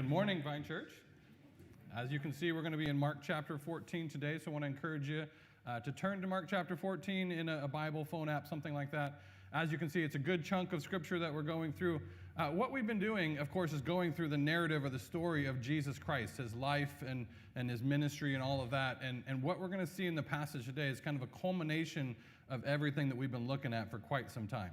Good morning, Vine Church. As you can see, we're going to be in Mark chapter 14 today, so I want to encourage you to turn to Mark chapter 14 in a Bible, phone app, something like that. As you can see, it's a good chunk of scripture that we're going through. What we've been doing, of course, is going through the narrative or the story of Jesus Christ, his life and his ministry and all of that. And what we're going to see in the passage today is kind of a culmination of everything that we've been looking at for quite some time.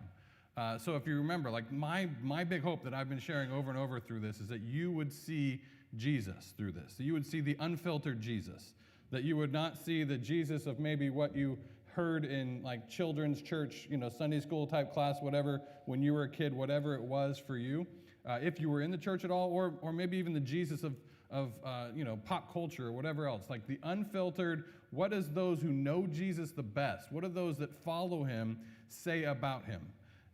So if you remember, like my big hope that I've been sharing over and over through this is that you would see Jesus through this, that you would see the unfiltered Jesus, that you would not see the Jesus of maybe what you heard in like children's church, Sunday school type class, whatever, when you were a kid, whatever it was for you, if you were in the church at all, or maybe even the Jesus of pop culture or whatever else, like the unfiltered. What does those who know Jesus the best, what do those that follow him say about him?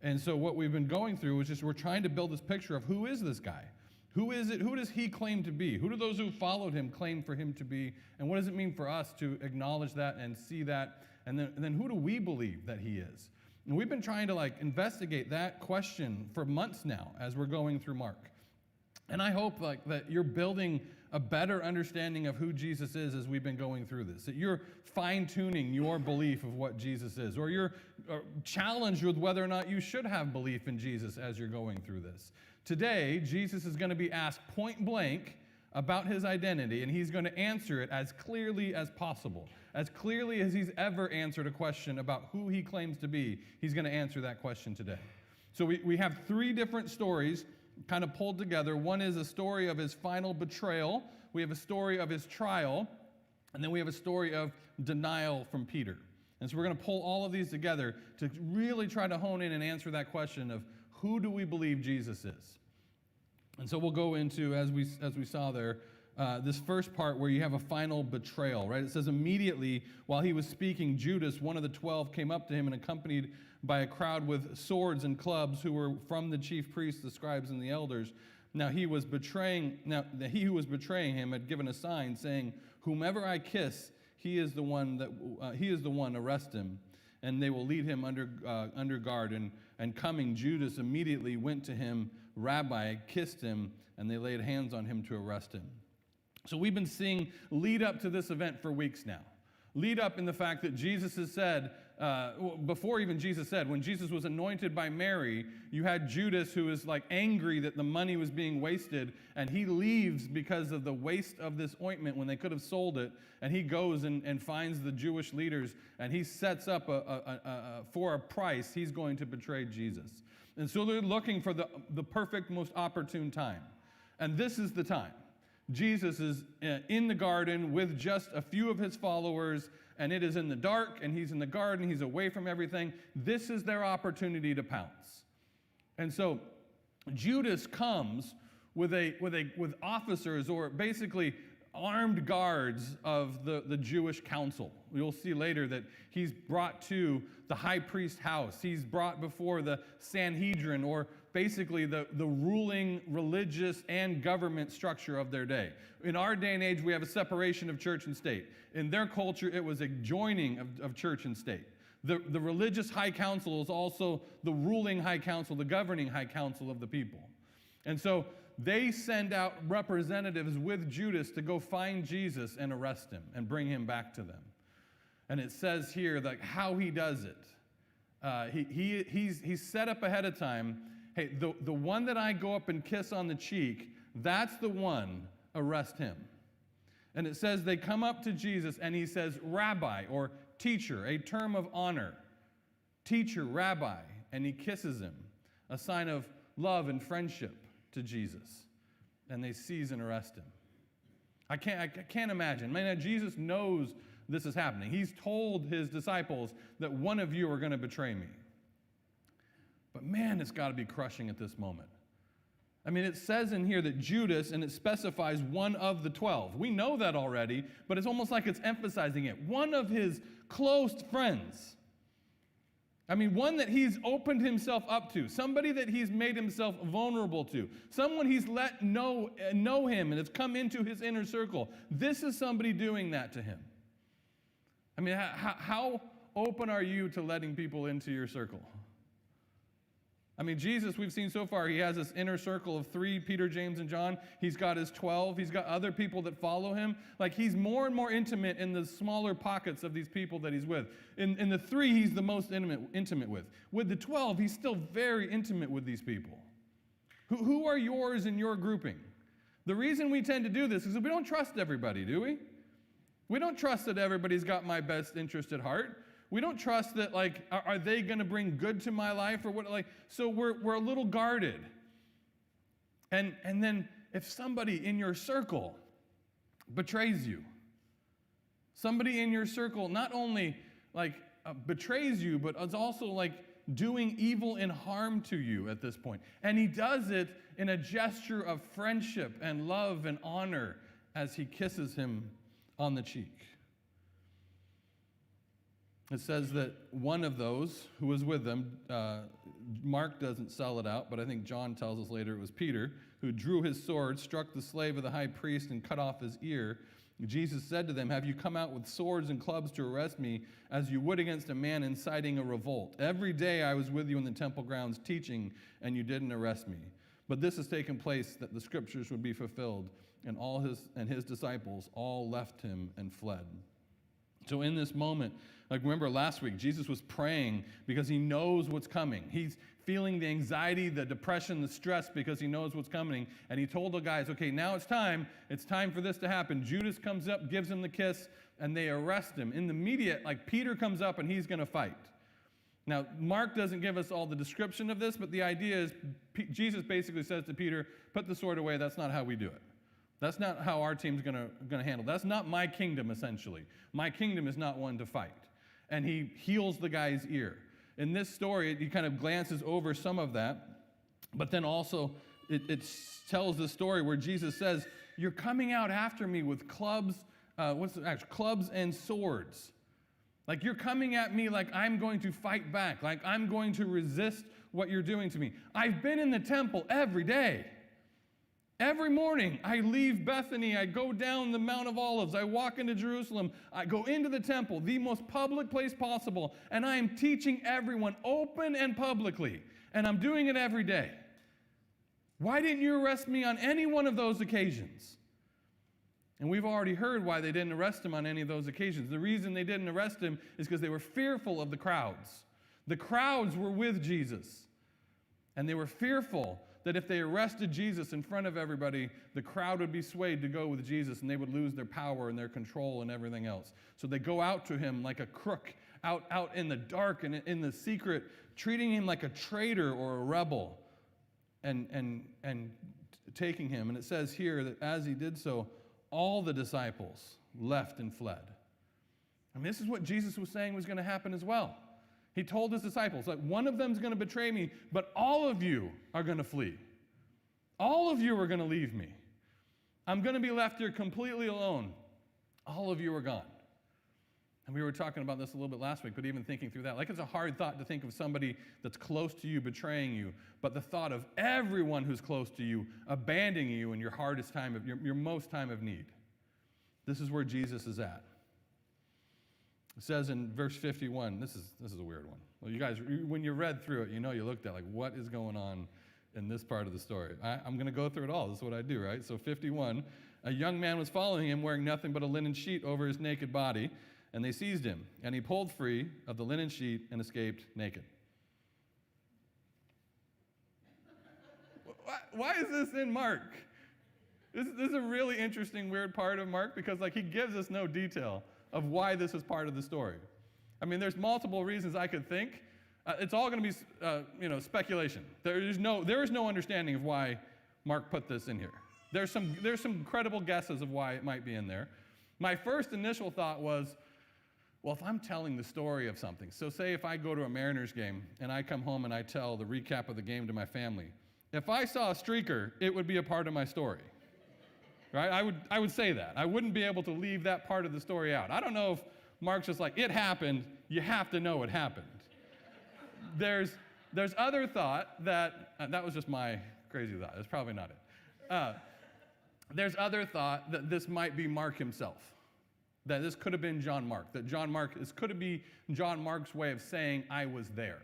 And so what we've been going through is just we're trying to build this picture of who is this guy? Who is it? Who does he claim to be? Who do those who followed him claim for him to be? And what does it mean for us to acknowledge that and see that? And then who do we believe that he is? And we've been trying to investigate that question for months now as we're going through Mark. And I hope that you're building a better understanding of who Jesus is as we've been going through this, that you're fine-tuning your belief of what Jesus is, or you're challenged with whether or not you should have belief in Jesus as you're going through this. Today, Jesus is going to be asked point blank about his identity, and he's going to answer it as clearly as possible. As clearly as he's ever answered a question about who he claims to be, he's going to answer that question today. So we have three different stories kind of pulled together. One is a story of his final betrayal. We have a story of his trial. And then we have a story of denial from Peter. And so we're going to pull all of these together to really try to hone in and answer that question of who do we believe Jesus is? And so we'll go into, as we saw there, this first part where you have a final betrayal, right? It says, immediately while he was speaking, Judas, one of the 12, came up to him and accompanied by a crowd with swords and clubs who were from the chief priests, the scribes, and the elders. Now he who was betraying him had given a sign saying, "Whomever I kiss, he is the one. Arrest him." And they will lead him under guard. And coming, Judas immediately went to him, "Rabbi," kissed him, and they laid hands on him to arrest him. So we've been seeing lead up to this event for weeks now. Lead up in the fact that Jesus has said, before even Jesus said, when Jesus was anointed by Mary, you had Judas who is angry that the money was being wasted, and he leaves because of the waste of this ointment when they could have sold it, and he goes and finds the Jewish leaders, and he sets up for a price, he's going to betray Jesus. And so they're looking for the perfect, most opportune time. And this is the time. Jesus is in the garden with just a few of his followers, and it is in the dark, and he's in the garden, he's away from everything. This is their opportunity to pounce. And so Judas comes with officers, or basically armed guards of the Jewish council. You'll see later that he's brought to the high priest house. He's brought before the Sanhedrin, or basically the ruling religious and government structure of their day. In our day and age, we have a separation of church and state. In their culture, it was a joining of church and state. The religious high council is also the ruling high council, the governing high council of the people. And so they send out representatives with Judas to go find Jesus and arrest him and bring him back to them. And it says here how he does it. He's set up ahead of time. Hey, the one that I go up and kiss on the cheek, that's the one, arrest him. And it says they come up to Jesus and he says, "Rabbi," or teacher, a term of honor. Teacher, rabbi, and he kisses him, a sign of love and friendship to Jesus. And they seize and arrest him. I can't imagine. Man, Jesus knows this is happening. He's told his disciples that one of you are going to betray me. But man, it's got to be crushing at this moment. I mean, it says in here that Judas, and it specifies one of the 12. We know that already, but it's almost like it's emphasizing it. One of his close friends. I mean, one that he's opened himself up to. Somebody that he's made himself vulnerable to. Someone he's let know him and has come into his inner circle. This is somebody doing that to him. I mean, how open are you to letting people into your circle? I mean, Jesus, we've seen so far, he has this inner circle of 3, Peter, James, and John. He's got his 12. He's got other people that follow him. Like, he's more and more intimate in the smaller pockets of these people that he's with. In the 3, he's the most intimate with. With the 12, he's still very intimate with these people. Who are yours in your grouping? The reason we tend to do this is that we don't trust everybody, do we? We don't trust that everybody's got my best interest at heart. We don't trust that, like, are they going to bring good to my life or what? Like, so we're a little guarded. And then if somebody in your circle betrays you, somebody in your circle not only like betrays you, but is also like doing evil and harm to you at this point. And he does it in a gesture of friendship and love and honor as he kisses him on the cheek. It says that one of those who was with them, Mark doesn't sell it out, but I think John tells us later it was Peter, who drew his sword, struck the slave of the high priest, and cut off his ear. Jesus said to them, "Have you come out with swords and clubs to arrest me, as you would against a man inciting a revolt? Every day I was with you in the temple grounds teaching, and you didn't arrest me. But this has taken place that the scriptures would be fulfilled, and his disciples all left him and fled." So in this moment, like remember last week, Jesus was praying because he knows what's coming. He's feeling the anxiety, the depression, the stress because he knows what's coming. And he told the guys, okay, now it's time. It's time for this to happen. Judas comes up, gives him the kiss, and they arrest him. In the immediate, like Peter comes up and he's going to fight. Now, Mark doesn't give us all the description of this, but the idea is Jesus basically says to Peter, put the sword away. That's not how we do it. That's not how our team's going to handle. That's not my kingdom, essentially. My kingdom is not one to fight. And he heals the guy's ear. In this story, he kind of glances over some of that, but then also it tells the story where Jesus says, "You're coming out after me with clubs, clubs and swords. Like you're coming at me like I'm going to fight back, like I'm going to resist what you're doing to me. I've been in the temple every day. Every morning, I leave Bethany, I go down the Mount of Olives, I walk into Jerusalem, I go into the temple, the most public place possible, and I am teaching everyone open and publicly, and I'm doing it every day. Why didn't you arrest me on any one of those occasions?" And we've already heard why they didn't arrest him on any of those occasions. The reason they didn't arrest him is because they were fearful of the crowds. The crowds were with Jesus, and they were fearful that if they arrested Jesus in front of everybody, the crowd would be swayed to go with Jesus, and they would lose their power and their control and everything else. So they go out to him like a crook, out in the dark and in the secret, treating him like a traitor or a rebel, and taking him. And it says here that as he did so, all the disciples left and fled. I mean, this is what Jesus was saying was going to happen as well. He told his disciples, like, one of them is going to betray me, but all of you are going to flee. All of you are going to leave me. I'm going to be left here completely alone. All of you are gone. And we were talking about this a little bit last week, but even thinking through that, like it's a hard thought to think of somebody that's close to you betraying you, but the thought of everyone who's close to you abandoning you in your hardest time, your most time of need. This is where Jesus is at. It says in verse 51, this is a weird one. Well, you guys, when you read through it, you know you looked at like, what is going on in this part of the story? I'm going to go through it all. This is what I do, right? So 51, a young man was following him wearing nothing but a linen sheet over his naked body, and they seized him, and he pulled free of the linen sheet and escaped naked. Why is this in Mark? This is a really interesting, weird part of Mark because like he gives us no detail of why this is part of the story. I mean, there's multiple reasons I could think. It's all going to be, speculation. There is no understanding of why Mark put this in here. There's some credible guesses of why it might be in there. My first initial thought was, well, if I'm telling the story of something, so say if I go to a Mariners game and I come home and I tell the recap of the game to my family, if I saw a streaker, it would be a part of my story. Right? I would say that. I wouldn't be able to leave that part of the story out. I don't know if Mark's just like, it happened, you have to know it happened. There's other thought that was just my crazy thought. That's probably not it. There's other thought that this might be Mark himself. That this could have been John Mark. This could have been John Mark's way of saying, I was there.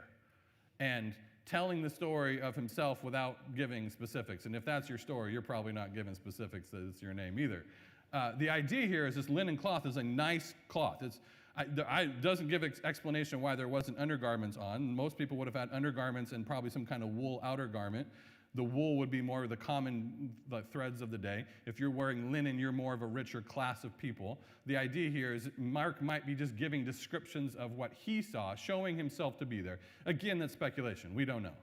And telling the story of himself without giving specifics. And if that's your story, you're probably not giving specifics that it's your name either. The idea here is this linen cloth is a nice cloth. It doesn't give explanation why there wasn't undergarments on. Most people would have had undergarments and probably some kind of wool outer garment. The wool would be more of the common threads of the day. If you're wearing linen, you're more of a richer class of people. The idea here is Mark might be just giving descriptions of what he saw, showing himself to be there. Again, that's speculation. We don't know.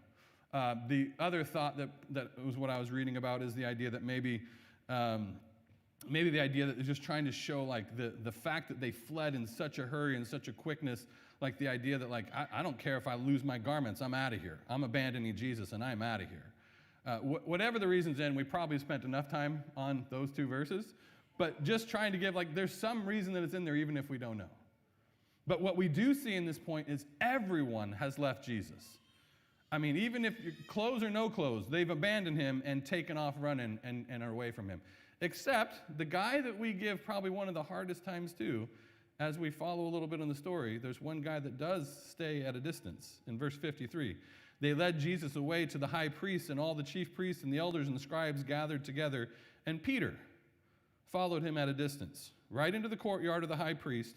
The other thought that was what I was reading about is the idea that maybe the idea that they're just trying to show like the fact that they fled in such a hurry and such a quickness, like the idea that like, I don't care if I lose my garments, I'm out of here. I'm abandoning Jesus and I'm out of here. Whatever the reasons in, we probably spent enough time on those two verses, but just trying to give, like, there's some reason that it's in there even if we don't know. But what we do see in this point is everyone has left Jesus. I mean, even if clothes or no clothes, they've abandoned him and taken off running and are away from him. Except the guy that we give probably one of the hardest times to, as we follow a little bit on the story, there's one guy that does stay at a distance. In verse 53, they led Jesus away to the high priest, and all the chief priests and the elders and the scribes gathered together, and Peter followed him at a distance, right into the courtyard of the high priest,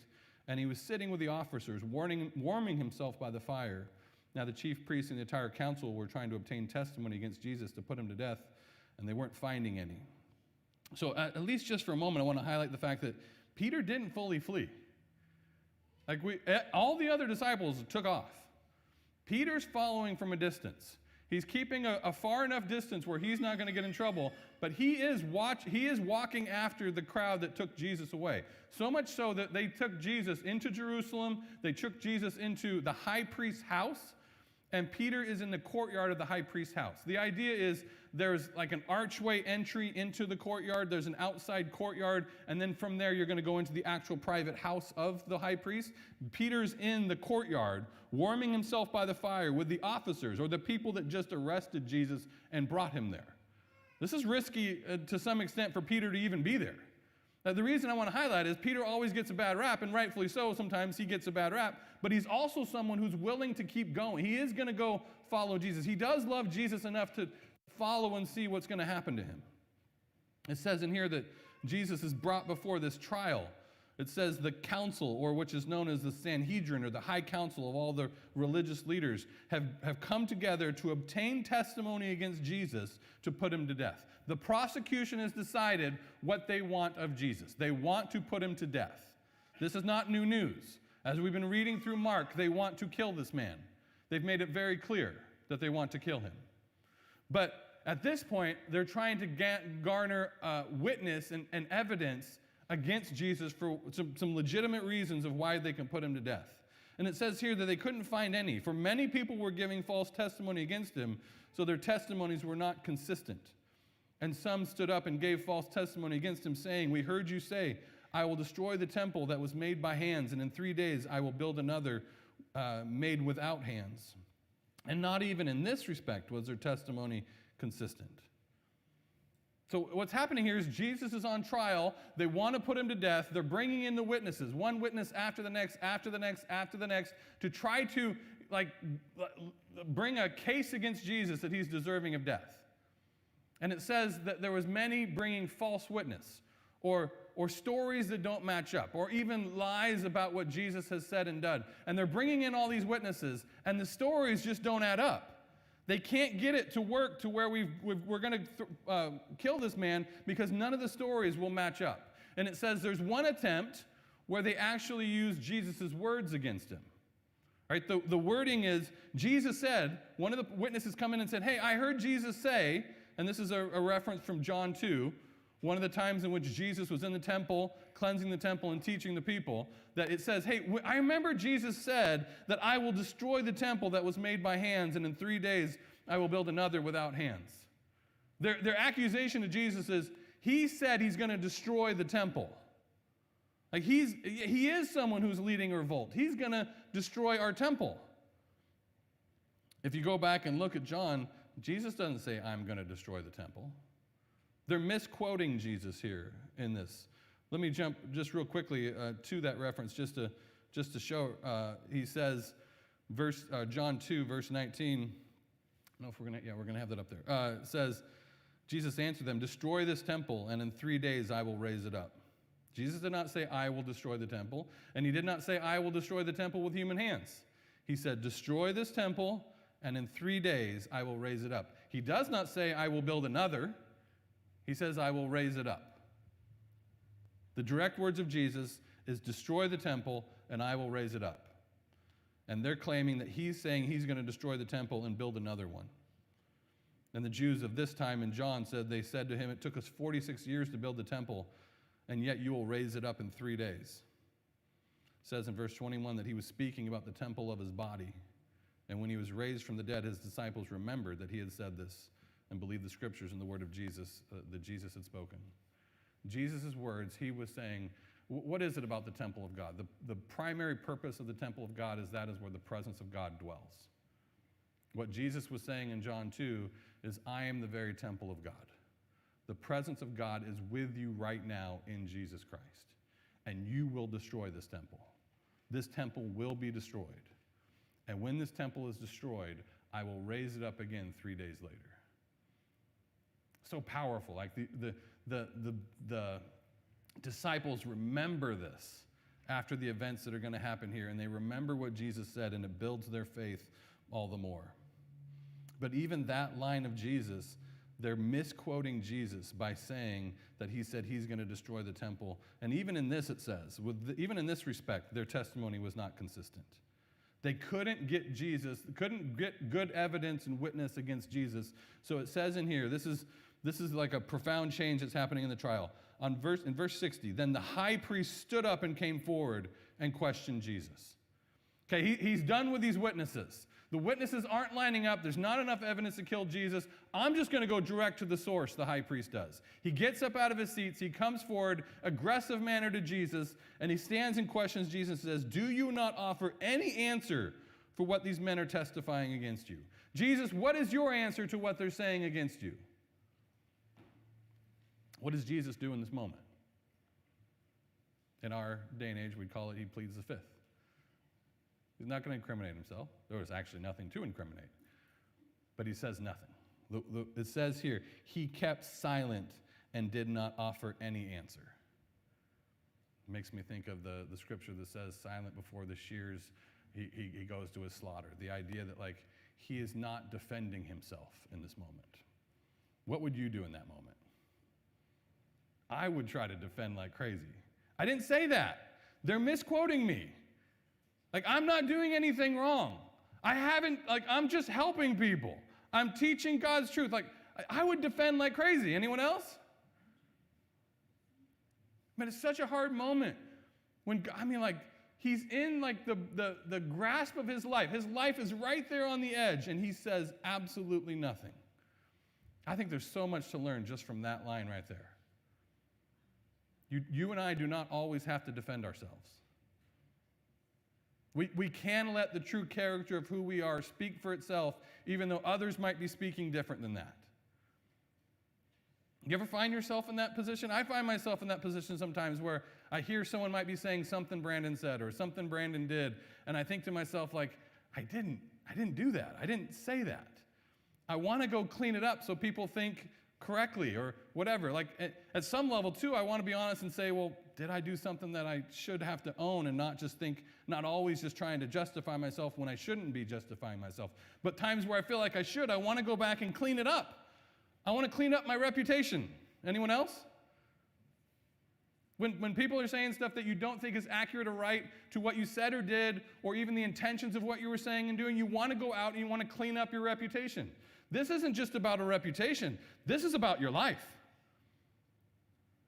and he was sitting with the officers, warming himself by the fire. Now the chief priests and the entire council were trying to obtain testimony against Jesus to put him to death, and they weren't finding any. So at least just for a moment, I want to highlight the fact that Peter didn't fully flee. Like all the other disciples took off. Peter's following from a distance. He's keeping a far enough distance where he's not going to get in trouble, but he is walking after the crowd that took Jesus away. So much so that they took Jesus into Jerusalem, they took Jesus into the high priest's house, and Peter is in the courtyard of the high priest's house. The idea is there's like an archway entry into the courtyard, there's an outside courtyard, and then from there you're going to go into the actual private house of the high priest. Peter's in the courtyard, warming himself by the fire with the officers or the people that just arrested Jesus and brought him there. This is risky to some extent for Peter to even be there. Now, the reason I want to highlight is Peter always gets a bad rap, and rightfully so. Sometimes he gets a bad rap, but he's also someone who's willing to keep going. He is going to go follow Jesus. He does love Jesus enough to follow and see what's going to happen to him. It says in here that Jesus is brought before this trial. It says the council, or which is known as the Sanhedrin, or the high council of all the religious leaders, have come together to obtain testimony against Jesus to put him to death. The prosecution has decided what they want of Jesus. They want to put him to death. This is not new news. As we've been reading through Mark, they want to kill this man. They've made it very clear that they want to kill him. But at this point, they're trying to garner witness and evidence against Jesus for some legitimate reasons of why they can put him to death. And it says here that they couldn't find any, for many people were giving false testimony against him, so their testimonies were not consistent. And some stood up and gave false testimony against him, saying, "We heard you say, I will destroy the temple that was made by hands, and in 3 days I will build another made without hands." And not even in this respect was their testimony consistent. So what's happening here is Jesus is on trial. They want to put him to death. They're bringing in the witnesses, one witness after the next, after the next, after the next, to try to bring a case against Jesus that he's deserving of death. And it says that there was many bringing false witness, or stories that don't match up, or even lies about what Jesus has said and done. And they're bringing in all these witnesses, and the stories just don't add up. They can't get it to work to where we're going to kill this man because none of the stories will match up. And it says there's one attempt where they actually use Jesus' words against him. Right? The wording is, Jesus said, one of the witnesses come in and said, "Hey, I heard Jesus say," and this is a reference from John 2, one of the times in which Jesus was in the temple, cleansing the temple and teaching the people, that it says, "Hey, I remember Jesus said that I will destroy the temple that was made by hands, and in 3 days I will build another without hands." Their accusation to Jesus is, he said he's going to destroy the temple. Like he is someone who's leading a revolt. He's going to destroy our temple. If you go back and look at John, Jesus doesn't say, "I'm going to destroy the temple." They're misquoting Jesus here in this. Let me jump just real quickly to that reference just to show. He says, John 2, verse 19, I don't know if we're going to have that up there. It says, Jesus answered them, destroy this temple, and in 3 days I will raise it up. Jesus did not say, I will destroy the temple, and he did not say, I will destroy the temple with human hands. He said, destroy this temple, and in 3 days I will raise it up. He does not say, I will build another. He says, I will raise it up. The direct words of Jesus is, destroy the temple, and I will raise it up. And they're claiming that he's saying he's going to destroy the temple and build another one. And the Jews of this time in John they said to him, it took us 46 years to build the temple, and yet you will raise it up in 3 days. It says in verse 21 that he was speaking about the temple of his body. And when he was raised from the dead, his disciples remembered that he had said this and believed the scriptures and the word of Jesus that Jesus had spoken. Jesus' words, he was saying, what is it about the temple of God? The primary purpose of the temple of God is where the presence of God dwells. What Jesus was saying in John 2 is, I am the very temple of God. The presence of God is with you right now in Jesus Christ. And you will destroy this temple. This temple will be destroyed. And when this temple is destroyed, I will raise it up again 3 days later. So powerful. Like the disciples remember this after the events that are going to happen here, and they remember what Jesus said, and it builds their faith all the more. But even that line of Jesus, they're misquoting Jesus by saying that he said he's going to destroy the temple. And even in this, it says, even in this respect, their testimony was not consistent. They couldn't get good evidence and witness against Jesus. So it says in here, this is like a profound change that's happening in the trial. In verse 60, then the high priest stood up and came forward and questioned Jesus. Okay, he's done with these witnesses. The witnesses aren't lining up. There's not enough evidence to kill Jesus. I'm just going to go direct to the source, the high priest does. He gets up out of his seats. He comes forward, aggressive manner to Jesus, and he stands and questions Jesus and says, do you not offer any answer for what these men are testifying against you? Jesus, what is your answer to what they're saying against you? What does Jesus do in this moment? In our day and age, we'd call it he pleads the fifth. He's not going to incriminate himself. There was actually nothing to incriminate. But he says nothing. It says here, he kept silent and did not offer any answer. It makes me think of the scripture that says, silent before the shears, he goes to his slaughter. The idea that he is not defending himself in this moment. What would you do in that moment? I would try to defend like crazy. I didn't say that. They're misquoting me. I'm not doing anything wrong. I'm just helping people. I'm teaching God's truth. I would defend like crazy. Anyone else? But it's such a hard moment when, he's in the grasp of his life. His life is right there on the edge, and he says absolutely nothing. I think there's so much to learn just from that line right there. You and I do not always have to defend ourselves. We can let the true character of who we are speak for itself, even though others might be speaking different than that. You ever find yourself in that position? I find myself in that position sometimes where I hear someone might be saying something Brandon said or something Brandon did, and I think to myself, I didn't do that. I didn't say that. I want to go clean it up so people think correctly or whatever. At some level, too, I want to be honest and say, well, did I do something that I should have to own and not always just trying to justify myself when I shouldn't be justifying myself. But times where I feel like I should, I want to go back and clean it up. I want to clean up my reputation. Anyone else? When people are saying stuff that you don't think is accurate or right to what you said or did, or even the intentions of what you were saying and doing, you want to go out and you want to clean up your reputation. This isn't just about a reputation. This is about your life.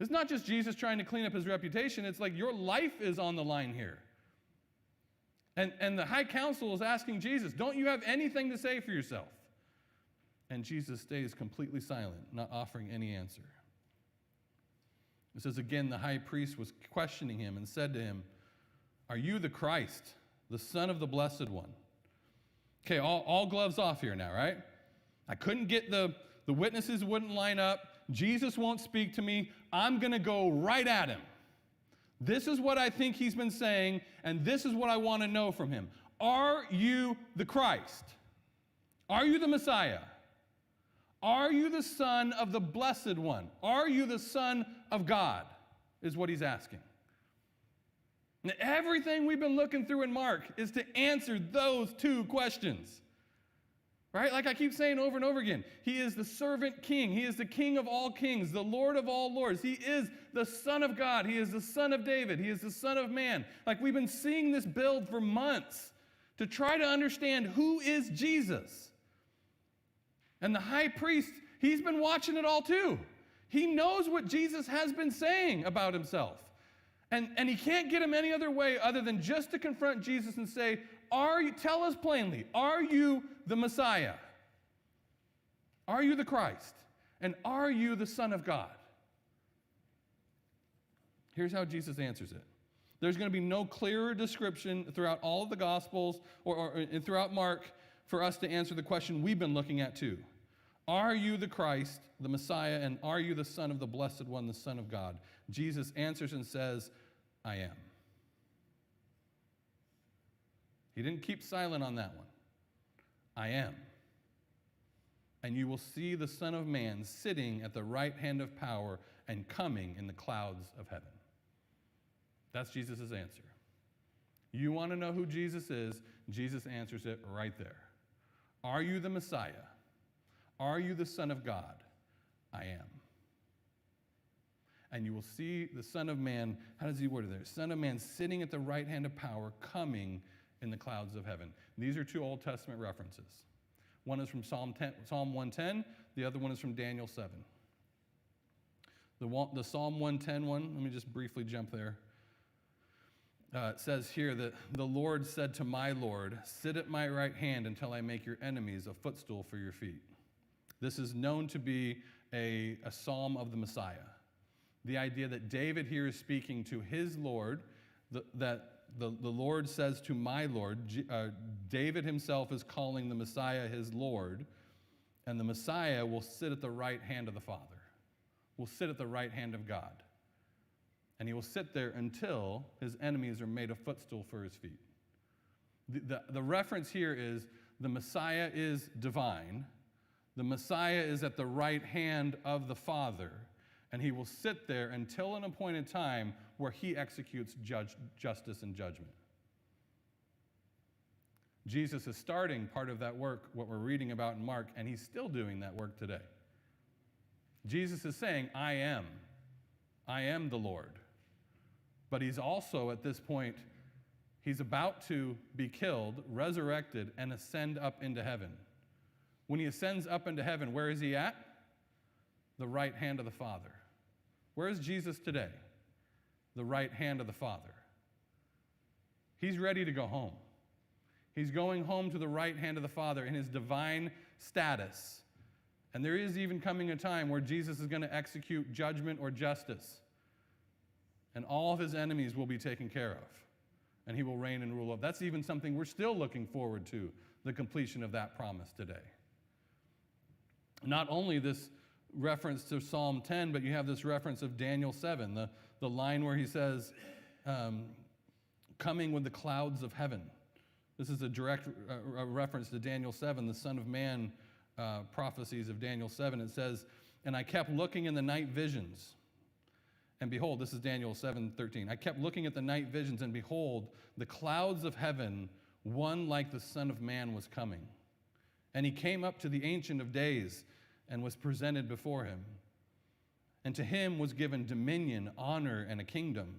It's not just Jesus trying to clean up his reputation. It's your life is on the line here. And the high council is asking Jesus, don't you have anything to say for yourself? And Jesus stays completely silent, not offering any answer. It says again, the high priest was questioning him and said to him, are you the Christ, the Son of the Blessed One? Okay, all gloves off here now, right? I couldn't get the witnesses wouldn't line up. Jesus won't speak to me. I'm going to go right at him. This is what I think he's been saying, and this is what I want to know from him. Are you the Christ? Are you the Messiah? Are you the Son of the Blessed One? Are you the Son of God? Is what he's asking. And everything we've been looking through in Mark is to answer those two questions. Right? Like I keep saying over and over again, he is the servant king. He is the king of all kings, the Lord of all lords. He is the Son of God. He is the Son of David. He is the Son of Man. Like we've been seeing this build for months to try to understand who is Jesus. And the high priest, he's been watching it all too. He knows what Jesus has been saying about himself. And he can't get him any other way other than just to confront Jesus and say, tell us plainly, are you the Messiah? Are you the Christ? And are you the Son of God? Here's how Jesus answers it. There's going to be no clearer description throughout all of the Gospels or throughout Mark for us to answer the question we've been looking at too. Are you the Christ, the Messiah, and are you the Son of the Blessed One, the Son of God? Jesus answers and says, I am. He didn't keep silent on that one. I am. And you will see the Son of Man sitting at the right hand of power and coming in the clouds of heaven. That's Jesus' answer. You want to know who Jesus is? Jesus answers it right there. Are you the Messiah? Are you the Son of God? I am. And you will see the Son of Man, how does he word it there? Son of Man sitting at the right hand of power, coming in the clouds of heaven. These are two Old Testament references. One is from Psalm 110, the other one is from Daniel 7. The Psalm 110 one, let me just briefly jump there. It says here that the Lord said to my Lord, sit at my right hand until I make your enemies a footstool for your feet. This is known to be a psalm of the Messiah. The idea that David here is speaking to his Lord, that the Lord says to my Lord, David himself is calling the Messiah his Lord, and the Messiah will sit at the right hand of the Father, will sit at the right hand of God. And he will sit there until his enemies are made a footstool for his feet. The reference here is the Messiah is divine, the Messiah is at the right hand of the Father, and he will sit there until an appointed time where he executes justice and judgment. Jesus is starting part of that work, what we're reading about in Mark, and he's still doing that work today. Jesus is saying, I am the Lord. But he's also, at this point, he's about to be killed, resurrected, and ascend up into heaven. When he ascends up into heaven, where is he at? The right hand of the Father. Where is Jesus today? The right hand of the Father. He's ready to go home. He's going home to the right hand of the Father in his divine status. And there is even coming a time where Jesus is going to execute judgment or justice. And all of his enemies will be taken care of. And he will reign and rule over. That's even something we're still looking forward to, the completion of that promise today. Not only this reference to Psalm 10, but you have this reference of Daniel 7, the line where he says, coming with the clouds of heaven. This is a direct reference to Daniel 7, the Son of Man prophecies of Daniel 7. It says, and I kept looking in the night visions. And behold, this is Daniel 7:13. I kept looking at the night visions, and behold, the clouds of heaven, one like the Son of Man was coming. And he came up to the Ancient of Days and was presented before him. And to him was given dominion, honor, and a kingdom,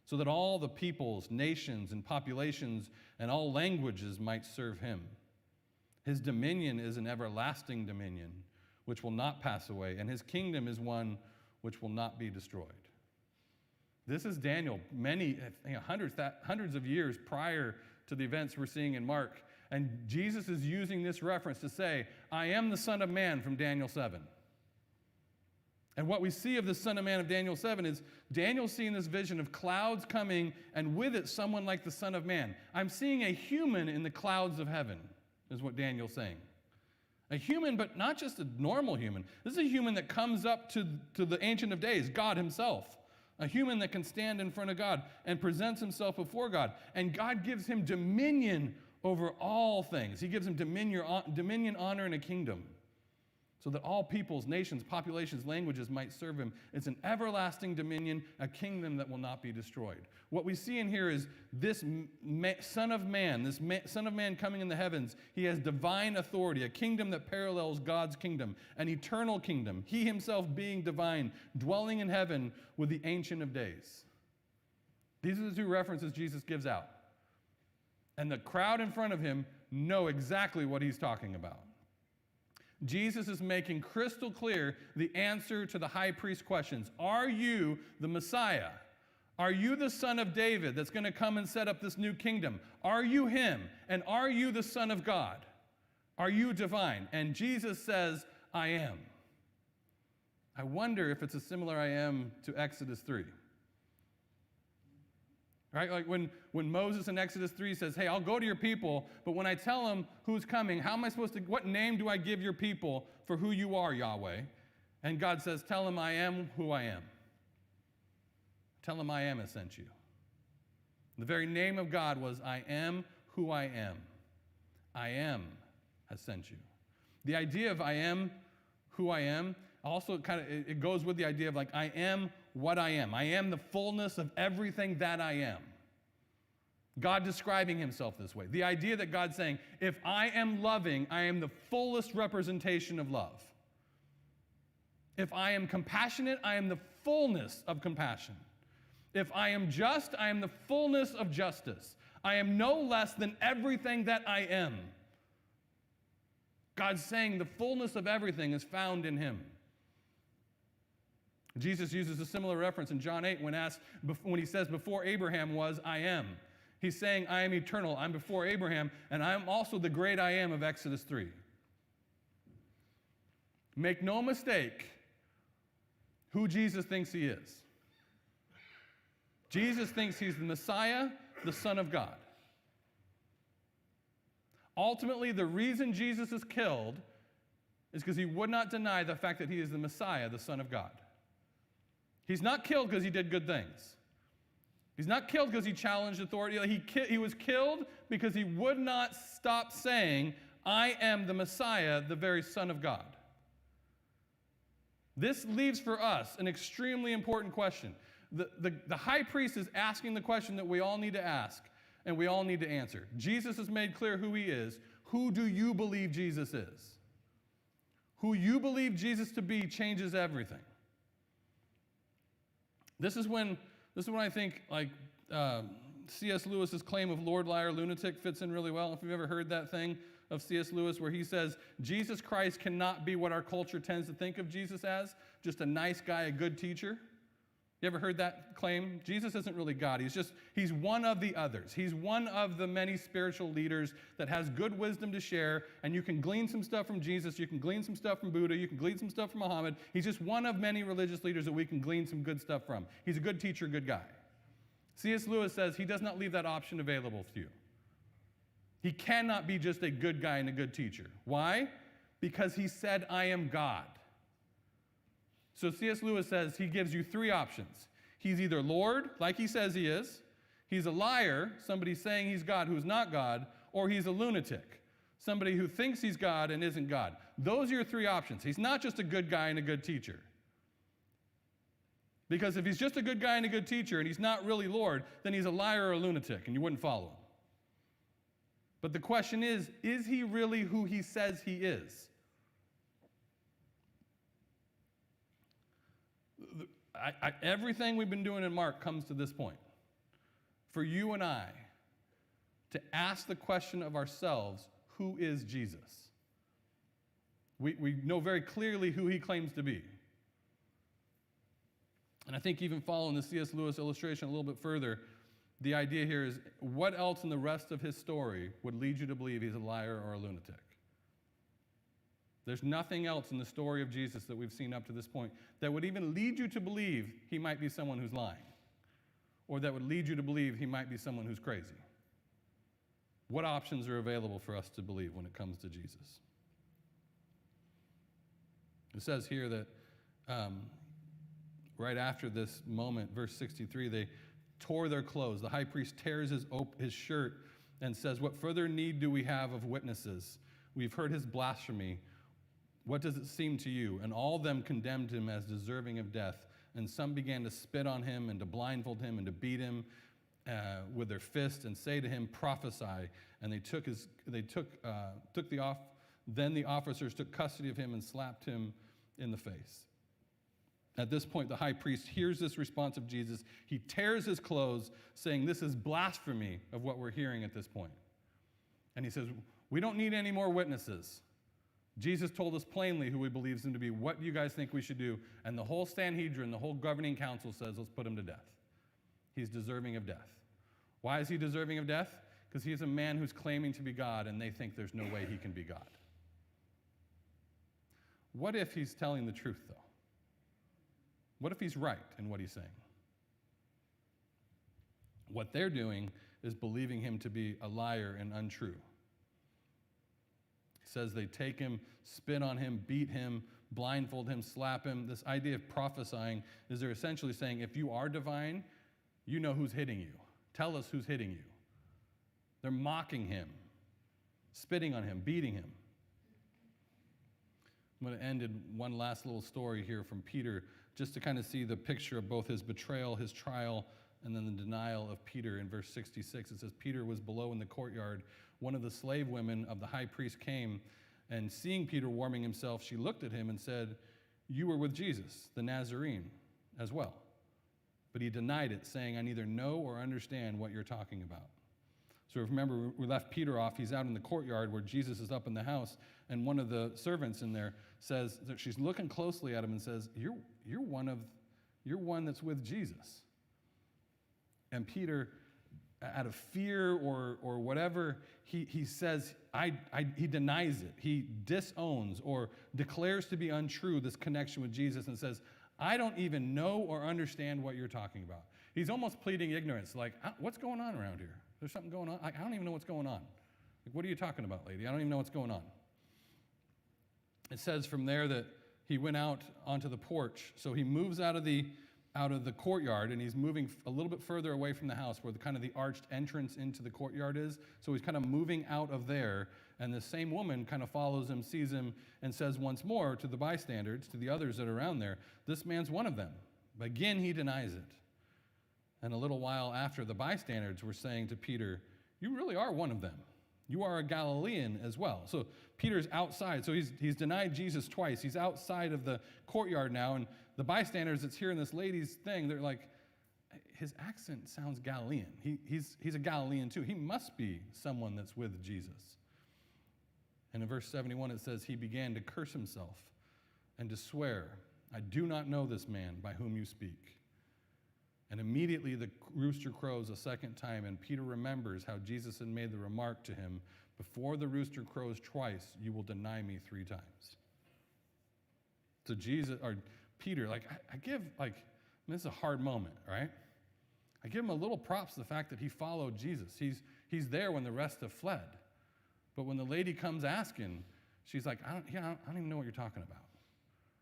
so that all the peoples, nations, and populations, and all languages might serve him. His dominion is an everlasting dominion, which will not pass away, and his kingdom is one which will not be destroyed. This is Daniel, hundreds of years prior to the events we're seeing in Mark. And Jesus is using this reference to say, I am the Son of Man from Daniel 7. And what we see of the Son of Man of Daniel 7 is Daniel seeing this vision of clouds coming, and with it, someone like the Son of Man. I'm seeing a human in the clouds of heaven, is what Daniel's saying. A human, but not just a normal human. This is a human that comes up to the Ancient of Days, God himself. A human that can stand in front of God and presents himself before God. And God gives him dominion over all things. He gives him dominion, honor, and a kingdom. so that all peoples, nations, populations, languages might serve him. It's an everlasting dominion, a kingdom that will not be destroyed. What we see in here is this Son of Man, Son of Man coming in the heavens. He has divine authority, a kingdom that parallels God's kingdom, an eternal kingdom. He himself being divine, dwelling in heaven with the Ancient of Days. These are the two references Jesus gives out. And the crowd in front of him know exactly what he's talking about. Jesus is making crystal clear the answer to the high priest questions. Are you the Messiah? Are you the Son of David that's going to come and set up this new kingdom? Are you him? And are you the Son of God? Are you divine? And Jesus says, I am. I wonder if it's a similar I am to Exodus 3. Right? Like when Moses in Exodus 3 says, hey, I'll go to your people, but when I tell them who's coming, what name do I give your people for who you are, Yahweh? And God says, tell them I am who I am. Tell them I am has sent you. The very name of God was, I am who I am. I am has sent you. The idea of I am who I am also it goes with the idea of like, I am what I am. I am the fullness of everything that I am. God describing himself this way. The idea that God's saying, if I am loving, I am the fullest representation of love. If I am compassionate, I am the fullness of compassion. If I am just, I am the fullness of justice. I am no less than everything that I am. God's saying the fullness of everything is found in him. Jesus uses a similar reference in John 8 when he says, before Abraham was, I am. He's saying, I am eternal. I'm before Abraham, and I am also the great I am of Exodus 3. Make no mistake who Jesus thinks he is. Jesus thinks he's the Messiah, the Son of God. Ultimately, the reason Jesus is killed is because he would not deny the fact that he is the Messiah, the Son of God. He's not killed because he did good things. He's not killed because he challenged authority. He was killed because he would not stop saying, I am the Messiah, the very Son of God. This leaves for us an extremely important question. The high priest is asking the question that we all need to ask and we all need to answer. Jesus has made clear who he is. Who do you believe Jesus is? Who you believe Jesus to be changes everything. This is when I think C.S. Lewis's claim of Lord, Liar, Lunatic fits in really well. If you've ever heard that thing of C.S. Lewis where he says, Jesus Christ cannot be what our culture tends to think of Jesus as, just a nice guy, a good teacher. You ever heard that claim? Jesus isn't really God. He's one of the others. He's one of the many spiritual leaders that has good wisdom to share, and you can glean some stuff from Jesus, you can glean some stuff from Buddha, you can glean some stuff from Muhammad. He's just one of many religious leaders that we can glean some good stuff from. He's a good teacher, good guy. C.S. Lewis says he does not leave that option available to you. He cannot be just a good guy and a good teacher. Why? Because he said, I am God. So C.S. Lewis says he gives you three options. He's either Lord, like he says he is, he's a liar, somebody saying he's God who's not God, or he's a lunatic, somebody who thinks he's God and isn't God. Those are your three options. He's not just a good guy and a good teacher. Because if he's just a good guy and a good teacher and he's not really Lord, then he's a liar or a lunatic and you wouldn't follow him. But the question is he really who he says he is? Everything we've been doing in Mark comes to this point. For you and I to ask the question of ourselves, who is Jesus? We know very clearly who he claims to be. And I think even following the C.S. Lewis illustration a little bit further, the idea here is what else in the rest of his story would lead you to believe he's a liar or a lunatic? There's nothing else in the story of Jesus that we've seen up to this point that would even lead you to believe he might be someone who's lying, or that would lead you to believe he might be someone who's crazy. What options are available for us to believe when it comes to Jesus? It says here that right after this moment, verse 63, they tore their clothes. The high priest tears his shirt and says, what further need do we have of witnesses? We've heard his blasphemy. What does it seem to you? And all of them condemned him as deserving of death. And some began to spit on him and to blindfold him and to beat him with their fists and say to him, prophesy. And then the officers took custody of him and slapped him in the face. At this point, the high priest hears this response of Jesus. He tears his clothes, saying, this is blasphemy of what we're hearing at this point. And he says, we don't need any more witnesses. Jesus told us plainly who he believes him to be. What do you guys think we should do? And the whole Sanhedrin, the whole governing council says, let's put him to death. He's deserving of death. Why is he deserving of death? Because he's a man who's claiming to be God, and they think there's no way he can be God. What if he's telling the truth, though? What if he's right in what he's saying? What they're doing is believing him to be a liar and untrue. It says they take him, spit on him, beat him, blindfold him, slap him. This idea of prophesying is they're essentially saying, if you are divine, you know who's hitting you. Tell us who's hitting you. They're mocking him, spitting on him, beating him. I'm going to end in one last little story here from Peter, just to kind of see the picture of both his betrayal, his trial, and then the denial of Peter. In verse 66, it says, Peter was below in the courtyard. One of the slave women of the high priest came, and seeing Peter warming himself, she looked at him and said, you were with Jesus, the Nazarene, as well. But he denied it, saying, I neither know or understand what you're talking about. So remember, we left Peter off. He's out in the courtyard where Jesus is up in the house, and one of the servants in there says that she's looking closely at him and says, you're one that's with Jesus. And Peter, out of fear or whatever, he says, he denies it. He disowns or declares to be untrue this connection with Jesus and says, I don't even know or understand what you're talking about. He's almost pleading ignorance, like, what's going on around here? There's something going on? I don't even know what's going on. Like, what are you talking about, lady? I don't even know what's going on. It says from there that he went out onto the porch. So he moves out of the courtyard, and he's moving a little bit further away from the house where the arched entrance into the courtyard is. So he's kind of moving out of there, and the same woman kind of follows him, sees him, and says once more to the bystanders, to the others that are around there, this man's one of them. But again, he denies it. And a little while after, the bystanders were saying to Peter, you really are one of them. You are a Galilean as well. So Peter's outside. So he's denied Jesus twice. He's outside of the courtyard now, and the bystanders that's hearing this lady's thing, they're like, his accent sounds Galilean. He's a Galilean too. He must be someone that's with Jesus. And in verse 71, it says, he began to curse himself and to swear, I do not know this man by whom you speak. And immediately the rooster crows a second time, and Peter remembers how Jesus had made the remark to him, before the rooster crows twice, you will deny me 3 times. So Peter, this is a hard moment, right? I give him a little props to the fact that he followed Jesus. He's there when the rest have fled. But when the lady comes asking, she's like, I don't even know what you're talking about.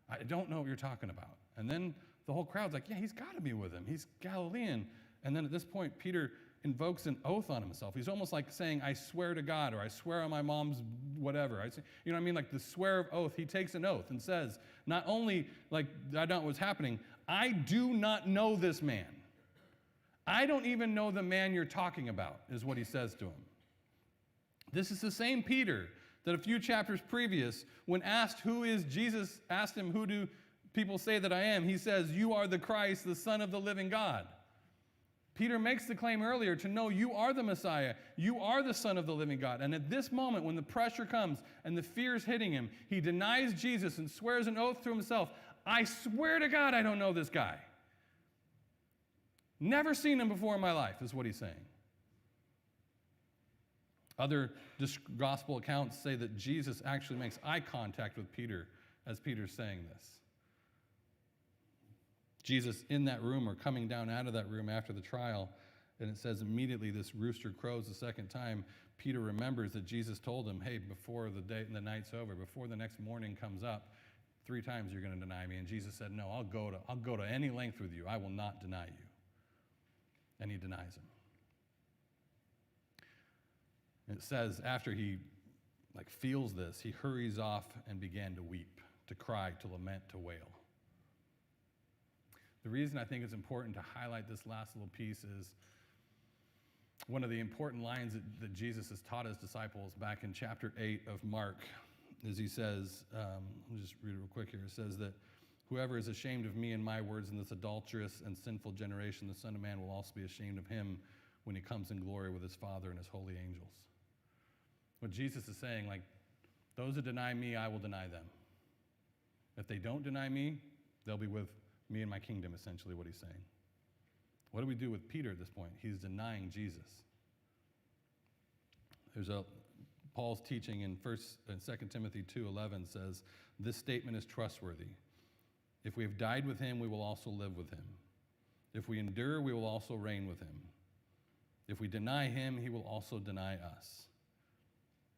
I don't know what you're talking about. And then the whole crowd's like, yeah, he's got to be with him. He's Galilean. And then at this point, Peter invokes an oath on himself. He's almost like saying, I swear to God, or I swear on my mom's whatever. You know what I mean? Like the swear of oath. He takes an oath and says, not only like I don't know what's happening, I do not know this man. I don't even know the man you're talking about, is what he says to him. This is the same Peter that a few chapters previous, when asked who is Jesus, asked him, who do people say that I am? He says, you are the Christ, the Son of the living God. Peter makes the claim earlier to know you are the Messiah. You are the Son of the living God. And at this moment, when the pressure comes and the fear is hitting him, he denies Jesus and swears an oath to himself. I swear to God, I don't know this guy. Never seen him before in my life, is what he's saying. Other gospel accounts say that Jesus actually makes eye contact with Peter as Peter's saying this. Jesus in that room or coming down out of that room after the trial, and it says immediately this rooster crows the second time. Peter remembers that Jesus told him, hey, before the night's over, before the next morning comes up, 3 times you're going to deny me. And Jesus said, no, I'll go to any length with you. I will not deny you. And he denies him. And it says after he feels this, he hurries off and began to weep, to cry, to lament, to wail. The reason I think it's important to highlight this last little piece is one of the important lines that Jesus has taught his disciples back in chapter 8 of Mark, is he says, let me just read it real quick here. It says that whoever is ashamed of me and my words in this adulterous and sinful generation, the Son of Man will also be ashamed of him when he comes in glory with his Father and his holy angels. What Jesus is saying, those who deny me, I will deny them. If they don't deny me, they'll be with me in my kingdom, essentially what he's saying. What do we do with Peter at this point? He's denying Jesus. Paul's teaching in 2 Timothy 2:11 says, this statement is trustworthy. If we have died with him, we will also live with him. If we endure, we will also reign with him. If we deny him, he will also deny us.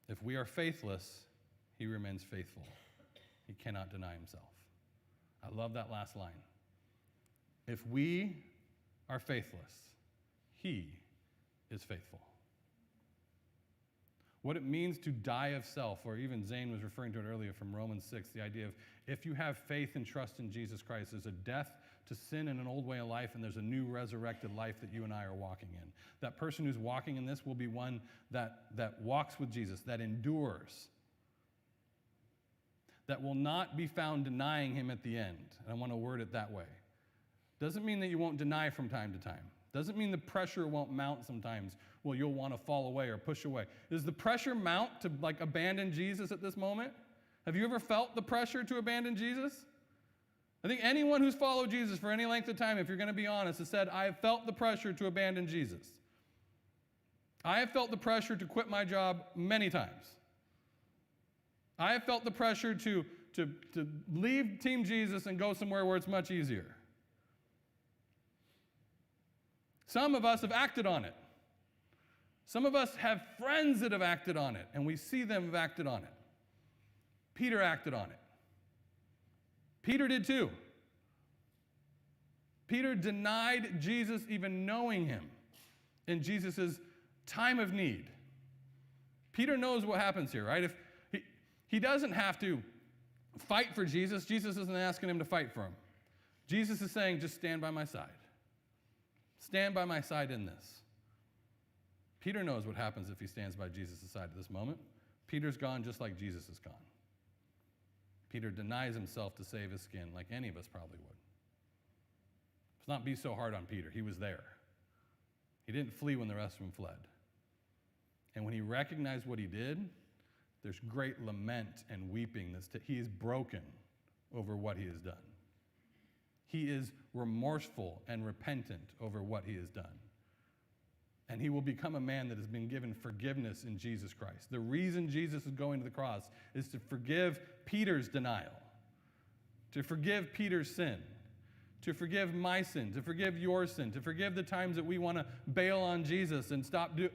If we are faithless, he remains faithful. He cannot deny himself. I love that last line. If we are faithless, he is faithful. What it means to die of self, or even Zane was referring to it earlier from Romans 6, the idea of if you have faith and trust in Jesus Christ, there's a death to sin in an old way of life, and there's a new resurrected life that you and I are walking in. That person who's walking in this will be one that walks with Jesus, that endures, that will not be found denying him at the end. And I want to word it that way. Doesn't mean that you won't deny from time to time. Doesn't mean the pressure won't mount sometimes. Well, you'll want to fall away or push away. Does the pressure mount to abandon Jesus at this moment? Have you ever felt the pressure to abandon Jesus? I think anyone who's followed Jesus for any length of time, if you're going to be honest, has said, I have felt the pressure to abandon Jesus. I have felt the pressure to quit my job many times. I have felt the pressure to leave Team Jesus and go somewhere where it's much easier. Some of us have acted on it. Some of us have friends that have acted on it, and we see them have acted on it. Peter acted on it. Peter did too. Peter denied Jesus even knowing him in Jesus' time of need. Peter knows what happens here, right? If he doesn't have to fight for Jesus. Jesus isn't asking him to fight for him. Jesus is saying, just stand by my side. Stand by my side in this. Peter knows what happens if he stands by Jesus' side at this moment. Peter's gone just like Jesus is gone. Peter denies himself to save his skin like any of us probably would. Let's not be so hard on Peter. He was there. He didn't flee when the rest of them fled. And when he recognized what he did, there's great lament and weeping. He is broken over what he has done. He is remorseful and repentant over what he has done. And he will become a man that has been given forgiveness in Jesus Christ. The reason Jesus is going to the cross is to forgive Peter's denial, to forgive Peter's sin, to forgive my sin, to forgive your sin, to forgive the times that we want to bail on Jesus and stop doing,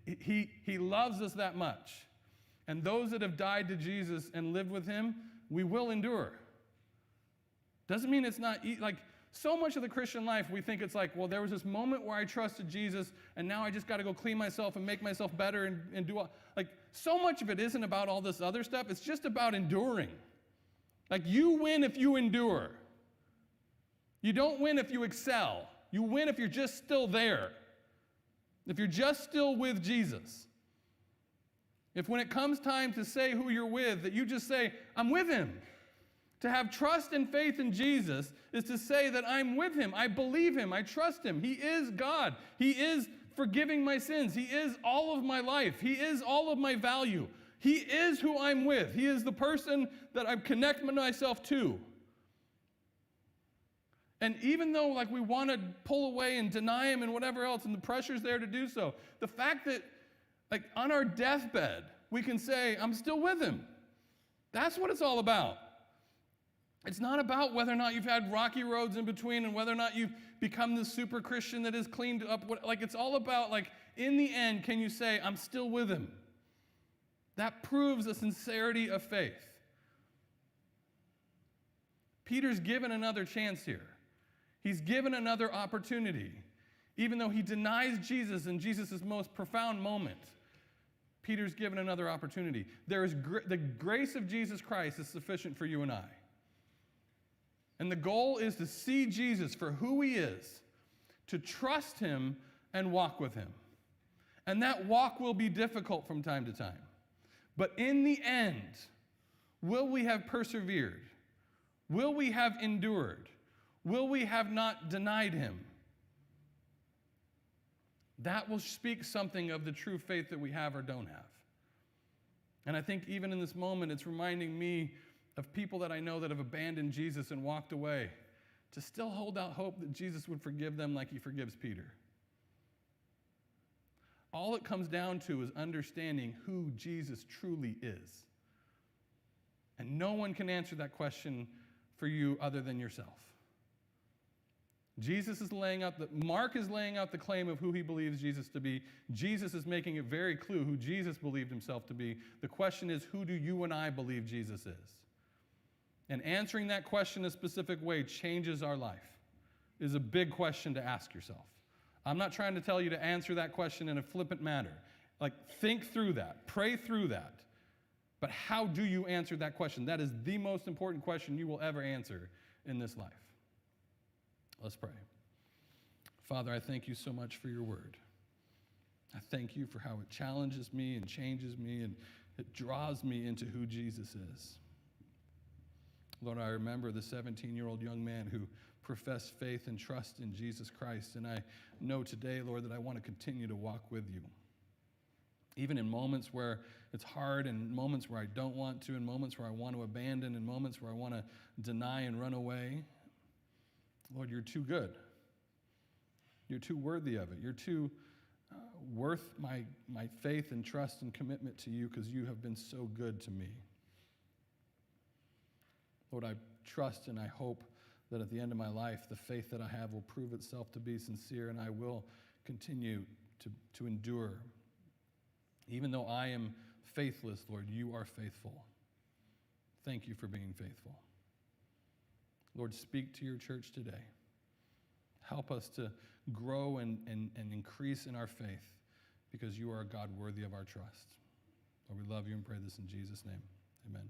he loves us that much. And those that have died to Jesus and lived with him, we will endure. Doesn't mean it's not, so much of the Christian life, we think it's well, there was this moment where I trusted Jesus, and now I just got to go clean myself and make myself better and do all. So much of it isn't about all this other stuff. It's just about enduring. You win if you endure. You don't win if you excel. You win if you're just still there. If you're just still with Jesus. If when it comes time to say who you're with, that you just say, I'm with him. To have trust and faith in Jesus is to say that I'm with him. I believe him. I trust him. He is God. He is forgiving my sins. He is all of my life. He is all of my value. He is who I'm with. He is the person that I connect myself to. And even though we want to pull away and deny him and whatever else, and the pressure's there to do so, the fact that on our deathbed, we can say, I'm still with him. That's what it's all about. It's not about whether or not you've had rocky roads in between and whether or not you've become this super Christian that is cleaned up. It's all about, in the end, can you say, I'm still with him? That proves a sincerity of faith. Peter's given another chance here. He's given another opportunity. Even though he denies Jesus in Jesus' most profound moment, Peter's given another opportunity. The grace of Jesus Christ is sufficient for you and I. And the goal is to see Jesus for who he is, to trust him and walk with him. And that walk will be difficult from time to time. But in the end, will we have persevered? Will we have endured? Will we have not denied him? That will speak something of the true faith that we have or don't have. And I think even in this moment, it's reminding me of people that I know that have abandoned Jesus and walked away, to still hold out hope that Jesus would forgive them like he forgives Peter. All it comes down to is understanding who Jesus truly is. And no one can answer that question for you other than yourself. Mark is laying out the claim of who he believes Jesus to be. Jesus is making it very clear who Jesus believed himself to be. The question is, who do you and I believe Jesus is? And answering that question a specific way changes our life. It is a big question to ask yourself. I'm not trying to tell you to answer that question in a flippant manner. Like, think through that. Pray through that. But how do you answer that question? That is the most important question you will ever answer in this life. Let's pray. Father, I thank you so much for your word. I thank you for how it challenges me and changes me, and it draws me into who Jesus is. Lord, I remember the 17-year-old young man who professed faith and trust in Jesus Christ, and I know today, Lord, that I want to continue to walk with you. Even in moments where it's hard, and moments where I don't want to, and moments where I want to abandon, and moments where I want to deny and run away. Lord, you're too good. You're too worthy of it. You're too worth my faith and trust and commitment to you, because you have been so good to me. Lord, I trust and I hope that at the end of my life, the faith that I have will prove itself to be sincere, and I will continue to endure. Even though I am faithless, Lord, you are faithful. Thank you for being faithful. Lord, speak to your church today. Help us to grow and increase in our faith, because you are a God worthy of our trust. Lord, we love you and pray this in Jesus' name. Amen.